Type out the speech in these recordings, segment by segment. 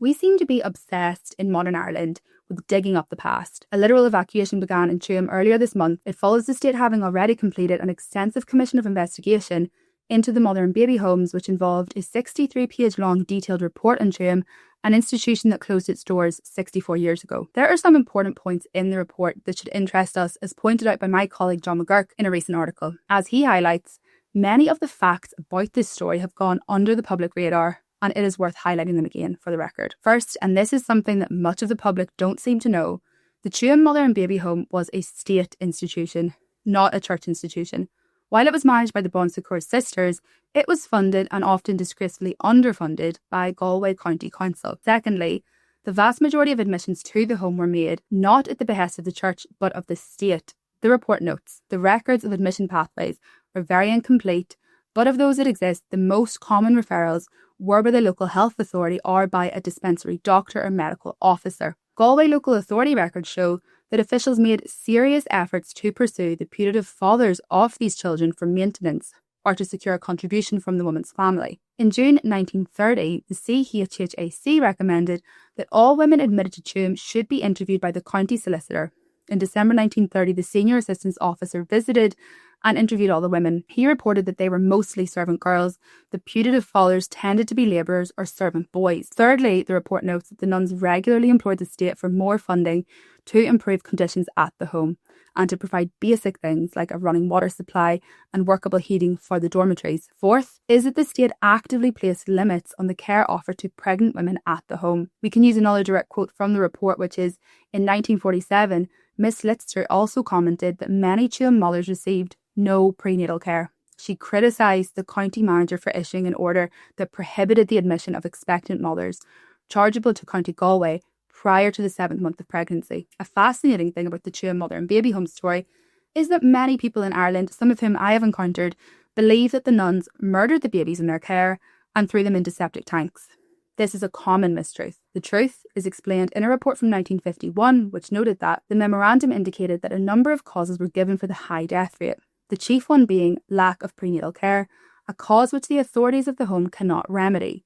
We seem to be obsessed in modern Ireland with digging up the past. A literal evacuation began in Tuam earlier this month. It follows the state having already completed an extensive commission of investigation into the mother and baby homes, which involved a 63-page long detailed report on Tuam, an institution that closed its doors 64 years ago. There are some important points in the report that should interest us, as pointed out by my colleague John McGurk in a recent article. As he highlights, many of the facts about this story have gone under the public radar, and it is worth highlighting them again for the record. First, and this is something that much of the public don't seem to know, the Tuam Mother and Baby Home was a state institution, not a church institution. While it was managed by the Bon Secours sisters, it was funded and often disgracefully underfunded by Galway County Council. Secondly, the vast majority of admissions to the home were made not at the behest of the church but of the state. The report notes the records of admission pathways are very incomplete, but of those that exist, the most common referrals were by the local health authority or by a dispensary doctor or medical officer. Galway local authority records show that officials made serious efforts to pursue the putative fathers of these children for maintenance or to secure a contribution from the woman's family. In June 1930, the CHHAC recommended that all women admitted to Tuam should be interviewed by the county solicitor. In December 1930, the senior assistance officer visited and interviewed all the women. He reported that they were mostly servant girls. The putative fathers tended to be labourers or servant boys. Thirdly, the report notes that the nuns regularly implored the state for more funding to improve conditions at the home and to provide basic things like a running water supply and workable heating for the dormitories. Fourth is that the state actively placed limits on the care offered to pregnant women at the home. We can use another direct quote from the report, which is, in 1947, Miss Litster also commented that many Tuam mothers received no prenatal care. She criticised the county manager for issuing an order that prohibited the admission of expectant mothers, chargeable to County Galway, prior to the 7th month of pregnancy. A fascinating thing about the Tuam Mother and Baby Home story is that many people in Ireland, some of whom I have encountered, believe that the nuns murdered the babies in their care and threw them into septic tanks. This is a common mistruth. The truth is explained in a report from 1951, which noted that the memorandum indicated that a number of causes were given for the high death rate, the chief one being lack of prenatal care, a cause which the authorities of the home cannot remedy.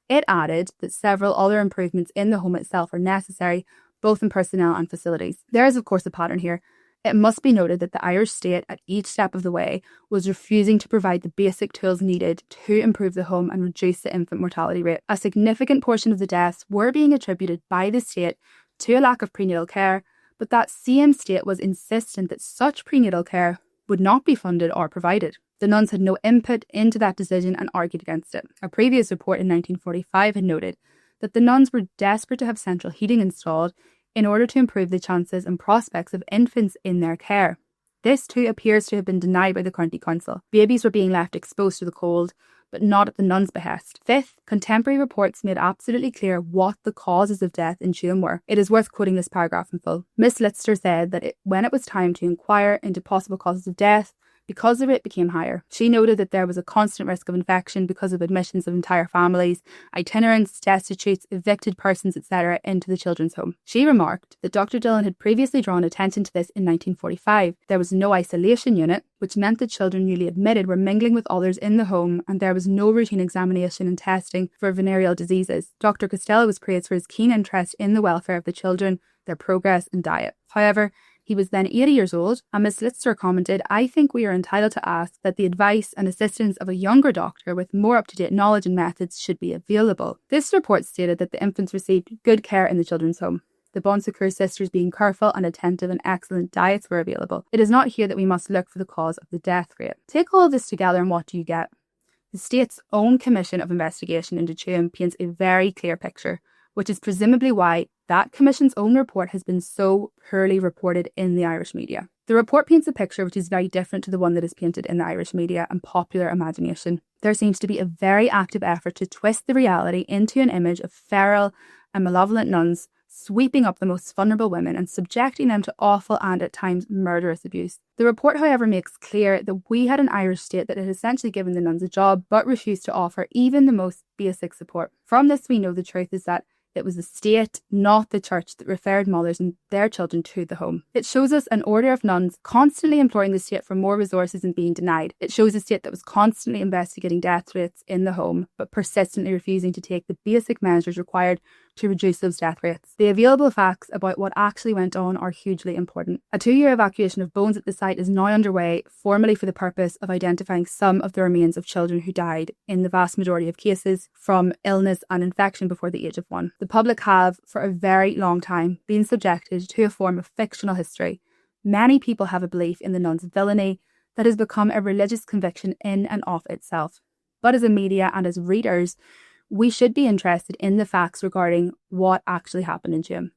It added that several other improvements in the home itself are necessary, both in personnel and facilities. There is, of course, a pattern here. It must be noted that the Irish state, at each step of the way, was refusing to provide the basic tools needed to improve the home and reduce the infant mortality rate. A significant portion of the deaths were being attributed by the state to a lack of prenatal care, but that same state was insistent that such prenatal care would not be funded or provided. The nuns had no input into that decision and argued against it. A previous report in 1945 had noted that the nuns were desperate to have central heating installed in order to improve the chances and prospects of infants in their care. This too appears to have been denied by the county council. Babies were being left exposed to the cold, but not at the nuns' behest. Fifth, contemporary reports made absolutely clear what the causes of death in Tuam were. It is worth quoting this paragraph in full. Miss Litster said that when it was time to inquire into possible causes of death, because the rate became higher, she noted that there was a constant risk of infection because of admissions of entire families, itinerants, destitutes, evicted persons, etc. into the children's home. She remarked that Dr. Dillon had previously drawn attention to this in 1945. There was no isolation unit, which meant that children newly admitted were mingling with others in the home, and there was no routine examination and testing for venereal diseases. Dr. Costello was praised for his keen interest in the welfare of the children, their progress and diet. However, he was then 80 years old, and Miss Litster commented, "I think we are entitled to ask that the advice and assistance of a younger doctor with more up-to-date knowledge and methods should be available." This report stated that the infants received good care in the children's home. The Bon Secours sisters being careful and attentive, and excellent diets were available. It is not here that we must look for the cause of the death rate. Take all of this together and what do you get? The state's own commission of investigation into Tuam paints a very clear picture, which is presumably why that commission's own report has been so poorly reported in the Irish media. The report paints a picture which is very different to the one that is painted in the Irish media and popular imagination. There seems to be a very active effort to twist the reality into an image of feral and malevolent nuns sweeping up the most vulnerable women and subjecting them to awful and at times murderous abuse. The report, however, makes clear that we had an Irish state that had essentially given the nuns a job but refused to offer even the most basic support. From this, we know the truth is that it was the state, not the church, that referred mothers and their children to the home. It shows us an order of nuns constantly imploring the state for more resources and being denied. It shows a state that was constantly investigating death rates in the home, but persistently refusing to take the basic measures required to reduce those death rates. The available facts about what actually went on are hugely important. A 2-year evacuation of bones at the site is now underway, formally for the purpose of identifying some of the remains of children who died, in the vast majority of cases, from illness and infection before the age of 1. The public have, for a very long time, been subjected to a form of fictional history. Many people have a belief in the nuns' villainy that has become a religious conviction in and of itself. But as a media and as readers, we should be interested in the facts regarding what actually happened in Tuam.